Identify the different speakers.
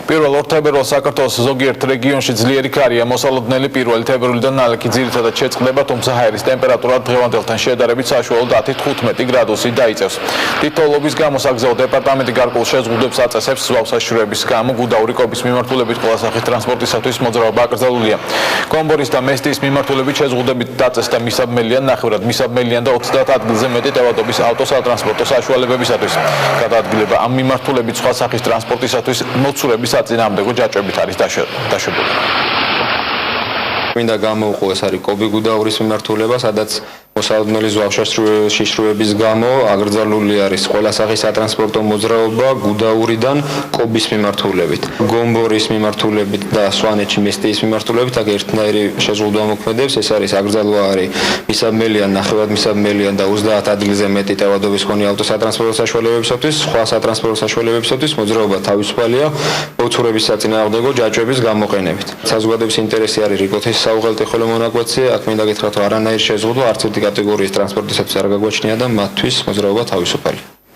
Speaker 1: პირველ თებერვალს საქართველოს ზოგიერთ რეგიონში ძლიერი ქარია მოსალოდნელი პირველი თებერვლიდან ნალექი ძირითადად შეწყდება, თუმცა ჰაერის ტემპერატურა დღევანდელთან შედარებით საშუალოდ 10-15 გრადუსი დაიწევს. თითოეულობის გამო საგზაო დეპარტამენტი გარკვეულ შეზღუდვებს აწესებს ზღვასაშურების გამო გუდაური კობის მიმართულებით ყველა სახის ტრანსპორტისათვის მოძრაობა აკრძალულია. კომბორის და მესტიის მიმართულებით შეზღუდებით დაწესდა მისაბმელიან, ნახევრად მისაბმელიან და 30 ადგილზე მეტი ტევადობის ავტოსატრანსპორტო საშუალებებისათვის. გადაადგილება ამ მიმართულებით სხვა სახის ტრანსპორტისათვის მოცურების საწინააღმდეგო ჯაჭვებით არის დაშვებული.
Speaker 2: მინდა გამოვყო ეს არის კობი-გუდაურის მიმართულება, სადაც მოსალოდნელი ზღვაშიშროების გამო აკრძალული არის ყველა სახის სატრანსპორტო მოძრაობა გუდაურიდან კობის მიმართულებით. გომბორის მიმართულებით და სვანეთში მესტიის მიმართულებით აქ ერთნაირი შეზღუდვა მოქმედებს. ეს არის აკრძალვა არის მისაბმელიან, ნახევრად მისაბმელიან და 30 ადგილზე მეტი ტევადობის მქონე ავტოსატრანსპორტო საშუალებებისათვის, სხვა სატრანსპორტო საშუალებებისათვის მოძრაობა თავისუფალია მოცურების საწინააღმდეგო ჯაჭვების გამოყენებით. საზოგადოების ინტერესი არის რიგოთის საუღელტეხილო მონაკვეთზე. აქ მინდა გითხრათ, რომ არანაირი შეზღუდვა არც ერთი კატეგორიის ტრანსპორტისათვის არ გაგვაჩნია და მათთვის მოძრაობა თავისუფალია.